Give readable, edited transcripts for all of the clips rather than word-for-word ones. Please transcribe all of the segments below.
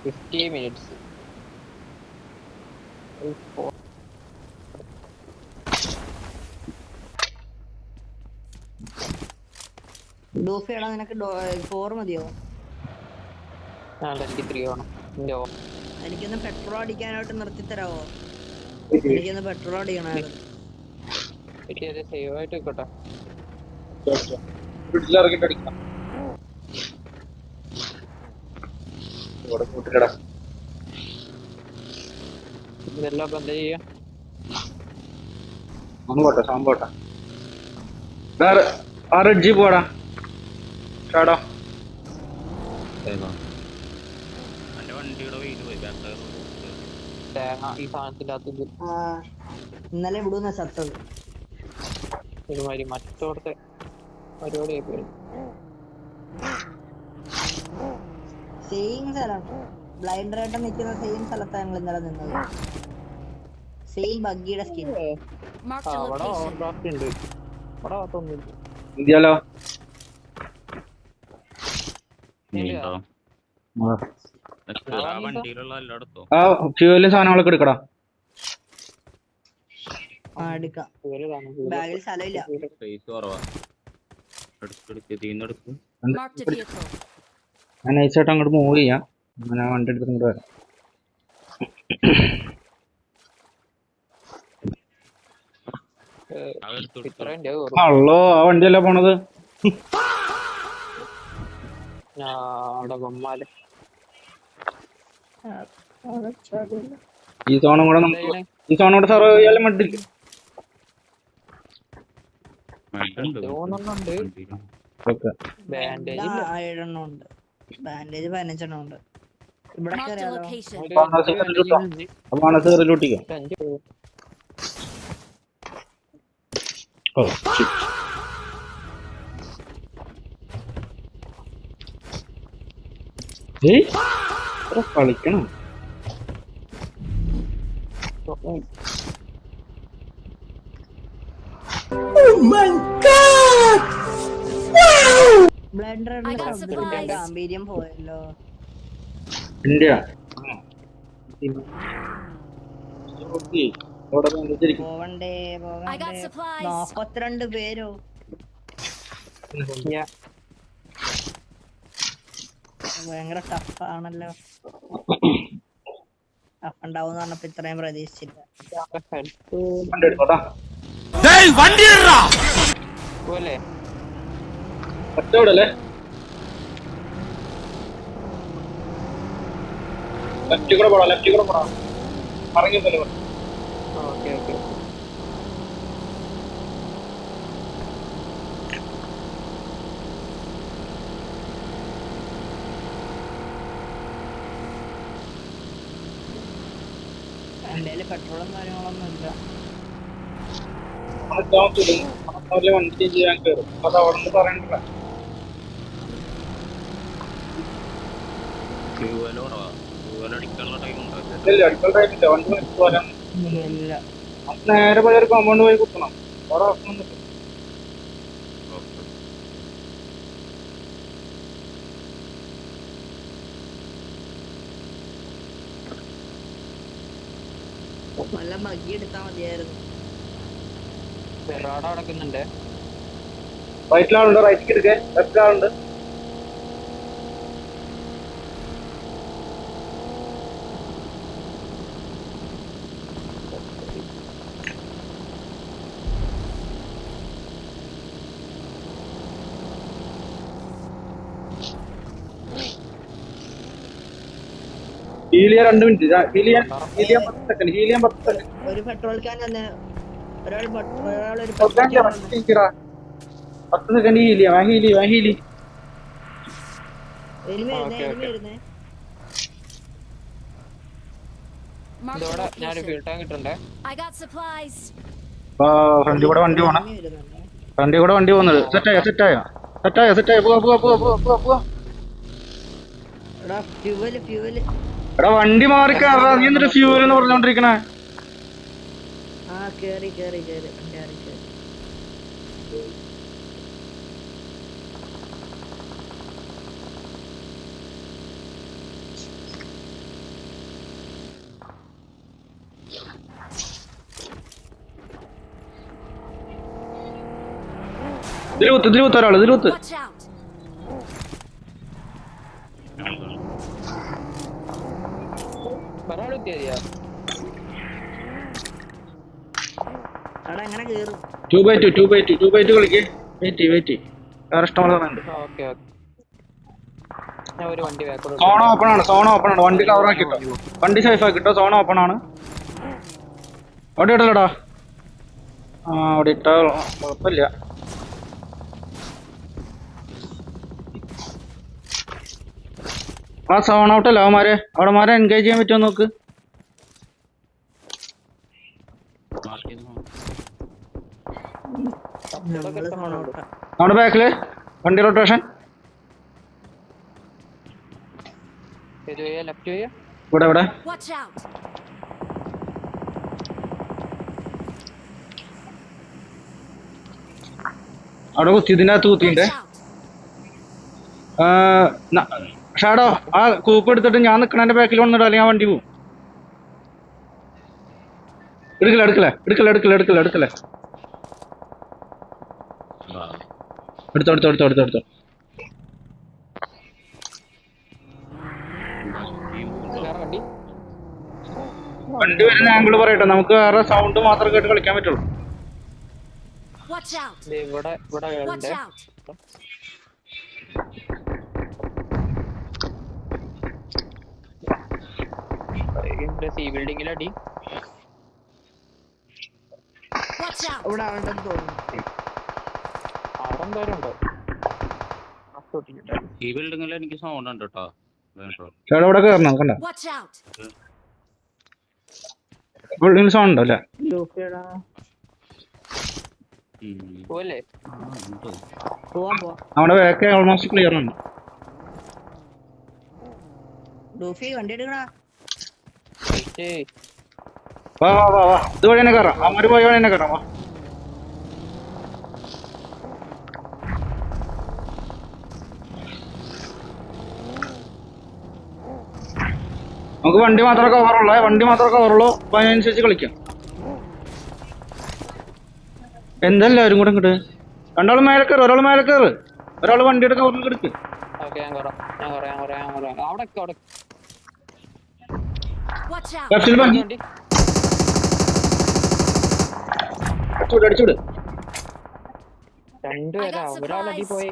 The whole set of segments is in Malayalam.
50 minutes. ഡോഫിയാടാ നിനക്ക് 4 മതിയോ? 23 വേണം. എനിക്കൊന്ന് പെട്രോൾ അടിക്കാനായിട്ട് നിർത്തി തരാവോ? എനിക്കൊന്ന് പെട്രോൾ അടിക്കണമായിരുന്നു. സേവ് ആയിട്ട് വെക്കട്ടെ. ഇതെല്ലാം ഇപ്പൊ എന്താ ചെയ്യാ? പോട്ടെ ആ റെഡ്ജി പോടാ ഷാടാ. തേങ്ങ ഈ സാധനത്തിന്റെ അകത്ത് ഇന്നലെ ഇവിടുന്ന ചത്തത് ഒരുമാതിരി മറ്റോടത്തെ പരിപാടി സെയിം സ്ഥലം. ബ്ലൈൻഡർ ആയിട്ട് നിൽക്കുന്ന സെയിം സ്ഥലത്താണ് ഞങ്ങൾ ഇന്നലെ നിന്നത്. സെയിം ബഗ്ഗിയുടെ സ്കിൻ. അവിടെ ഓവർക്രാഫ്റ്റ് ഉണ്ട്. അവിടെ അകത്തൊന്നുമില്ല. ഇന്ത്യയിലോ ആ ഫ്യൂവലും സാധനങ്ങളൊക്കെ എടുക്കടാ. എടുക്കാം. ബാഗിൽ സ്ഥലമില്ല. ഞാൻ നൈസായിട്ട് അങ്ങോട്ട് മൂവ് ചെയ്യാം. ഞാൻ വണ്ടി എടുത്തിട്ട് ഇങ്ങോട്ട് വരാം. അള്ളോ ആ വണ്ടിയല്ല പോണത്. ഈ സോണും കൂടെ സർവൈവ് ചെയ്യാൻ മട്ടില്ല. ബാൻഡേജ് 15 ഉണ്ട്. ഇവിടെ ലൂട്ടിക്കോ. കളിക്കണം. ഗാംഭീര്യം പോയല്ലോ. പോവണ്ടേ 42 പേരോ? ഭയങ്കര ടഫാണല്ലോ. ടഫ് ഉണ്ടാവും പറഞ്ഞപ്പോ ഇത്രയും പ്രതീക്ഷിച്ചില്ല. എന്റെ പെട്രോളും കാര്യങ്ങളൊന്നും ഇല്ല. വണ്ടി ചെയ്യാൻ കയറും. അത് അവിടെ നിന്ന് പറയണ്ട. നേരെ പോയ ഒരു കോമ്പൗണ്ട് പോയി കുത്തണം. നല്ല ബഗ്ഗി എടുത്താ മതിയായിരുന്നു. നടക്കുന്നുണ്ട്. റൈറ്റിലാളുണ്ട്. റൈറ്റിക്ക് എടുക്കേ. ലെഫ്റ്റിലാളുണ്ട്. ഹീലിയ 2 മിനിറ്റ്. ഹീലിയ 10 സെക്കൻഡ്. ഹീലിയ 10 സെക്കൻഡ്. ഒരു പെട്രോൾ ക്യാൻ തന്നെ ഒരാൾ ഒരു 10 സെക്കൻഡ് ഹീലിയ. ഹീലി ഫ്രണ്ടിൽ കൂടെ വണ്ടി പോണ. ഫ്രണ്ടിൽ കൂടെ വണ്ടി പോകുന്നത്. സെറ്റായോ പോവാ. എടാ വണ്ടി മാറിക്കാറാ. നീ എന്നിട്ട് ഫ്യൂവൽ എന്ന് പറഞ്ഞോണ്ടിരിക്കണേ. കേറി ഇതിൽ ഒരാൾ Watch out! ഒരാൾ എത്തിയാ അവിടെ എങ്ങനെ കേറും? 2x2 കളിക്ക്. വെയിറ്റ് വേറെ ഇഷ്ടമുള്ള പറയുന്നുണ്ട്. ഓക്കെ ഓക്കെ ഞാൻ ഒരു വണ്ടി ബാക്കോട്ട് സോൺ ഓപ്പൺ ആണ്. വണ്ടി കവർ ആക്കിട്ടോ, വണ്ടി സേഫ് ആക്കിട്ടോ. സോൺ ഓപ്പൺ ആണ്. അവിടെ ഇടലടാ. അവിടെ ഇട്ടാ കുഴപ്പമില്ല. ആ സോൺ ഔട്ടല്ല അവന്മാരെ എൻഗേജ് ചെയ്യാൻ പറ്റുമോ നോക്ക്. നമ്മുടെ ബാക്കില് വണ്ടി റൊട്ടേഷൻ ലെഫ്റ്റ് ചെയ്യാ ഇവിടെ Watch out! അവിടെ കുത്തി, ഇതിൻ്റെ അകത്ത് കുത്തിണ്ട്. Watch out! ഷാഡോ ആ കൂപ്പ് എടുത്തിട്ട് ഞാൻ നിൽക്കണ ബാക്കിൽ വന്നിട്ട് അല്ലെങ്കിൽ ആ വണ്ടി പോവും. എടുക്കല എടുത്തോ. വണ്ടി വരുന്ന ആംഗിൾ പറയട്ടെ, നമുക്ക് വേറെ സൗണ്ട് മാത്രം കേട്ട് കളിക്കാൻ പറ്റുള്ളൂ. Watch out! ഇവിടെ Watch out! സി ബിൽഡിങ്ങിലടി Watch out! ഇവിടെ ആളുണ്ടെന്ന് തോന്നുന്നു. അവിടെ എന്തോരം ഉണ്ടോ ഈ ബിൽഡിങ്ങിൽ എനിക്ക് സൗണ്ട് ഉണ്ട് കേട്ടോ. ഷാഡോ ഇവിടെ കയറണം കണ്ട Watch out! ബിൽഡിംഗ് സൗണ്ട് ഉണ്ടോ അല്ലേ? പോലെ പോവാം. നമ്മുടെ ബാക്ക് ഓൾമോസ്റ്റ് ക്ലിയർ ആണ്. ഡൂഫി വണ്ടി എടുക്കണ. വാ ഇതുവഴി തന്നെ കയറാം. അവര് പോയ വഴി തന്നെ കയറാം. വാ നമുക്ക് വണ്ടി മാത്രമേ കവറുള്ളൂ. അപ്പൊ അതിനനുസരിച്ച് കളിക്കാം. എന്തെല്ലാവരും കൂടെ ഇങ്ങോട്ട് രണ്ടാൾ മേലെ കയറ്, ഒരാൾ വണ്ടിയുടെ കവറിൽ എടുക്ക്. ഓക്കെ ഞാൻ കയറാം അവിടെ Watch out! ലെഫ്റ്റിൽ വണ്ടി അടിച്ചുവിട്. രണ്ടുപേരാ ഒരാളടി പോയി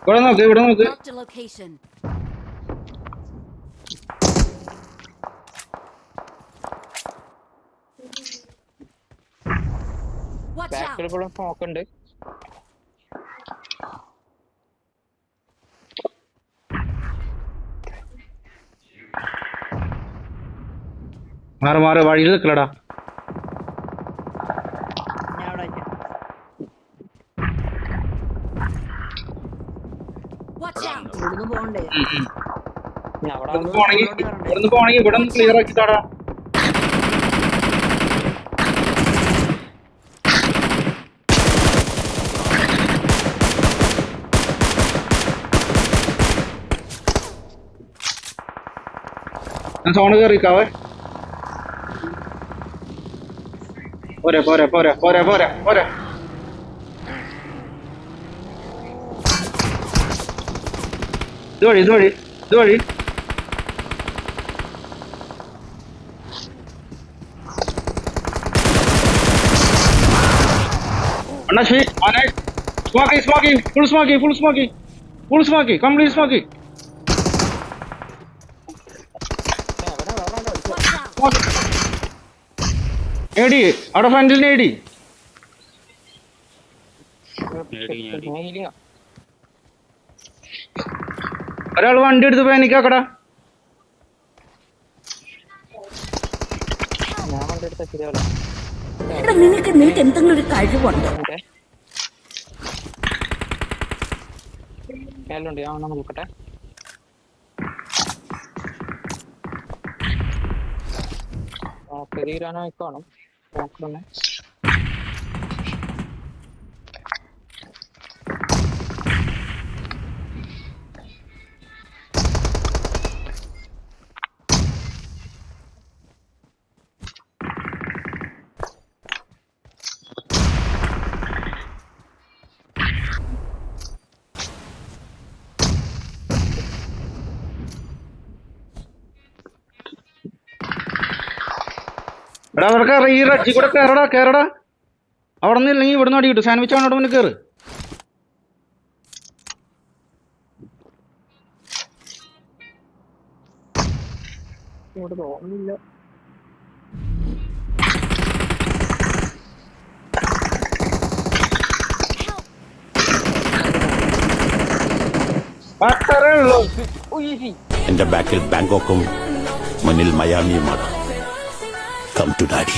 ഇവിടെ നോക്ക്. Marked a location. Watch out! ബാക്കിൽ കൂടെ നോക്കുന്നുണ്ട്. മാറി വഴിയിൽ നിൽക്കലടാ. ഞാൻ അവിടെ വെക്കാം. Watch out! ഇവിടുന്ന് പോകണ്ടേ? ഞാൻ അവിടെ ഇവിടുന്ന് പോണെങ്കിൽ ഇവിടെ ക്ലിയർ ആക്കി താടാ. ഞാൻ സോണ് കയറിക്കാവേ. പോരെ. ഇതുവഴി അണ്ണാ smoky full smoky complete smoky. Watch out! നേടി അവിടെ ഫ്രണ്ടിൽ നേടി. ഒരാൾ വണ്ടി എടുത്ത് പനിക്കാക്കടാ. ഞാൻ വണ്ടി എടുത്ത ശരിയാവില്ല. നിനക്ക് എന്തെങ്കിലും ഒരു കഴിവുണ്ടോ? മേലുണ്ട് ഞാൻ ഒന്ന് നോക്കട്ടെ. തീരാനോ കാണും നോക്കണേ. എടാ അവിടെ കയറി ഈ റജ്ജി കൂടെ കേറടാ അവിടെ നിന്ന് ഇല്ലെങ്കിൽ ഇവിടുന്ന് അടി കിട്ടും സാൻഡ്വിച്ച് ആണ് അവിടെ മുന്നിൽ കയറ് ഇങ്ങോട്ട് തോന്നുന്നില്ല. അത്രേ ഉള്ളൂ. എന്റെ ബാക്കിൽ ബാങ്കോക്കും മുന്നിൽ മയാമിയുമാണ്. Come to daddy.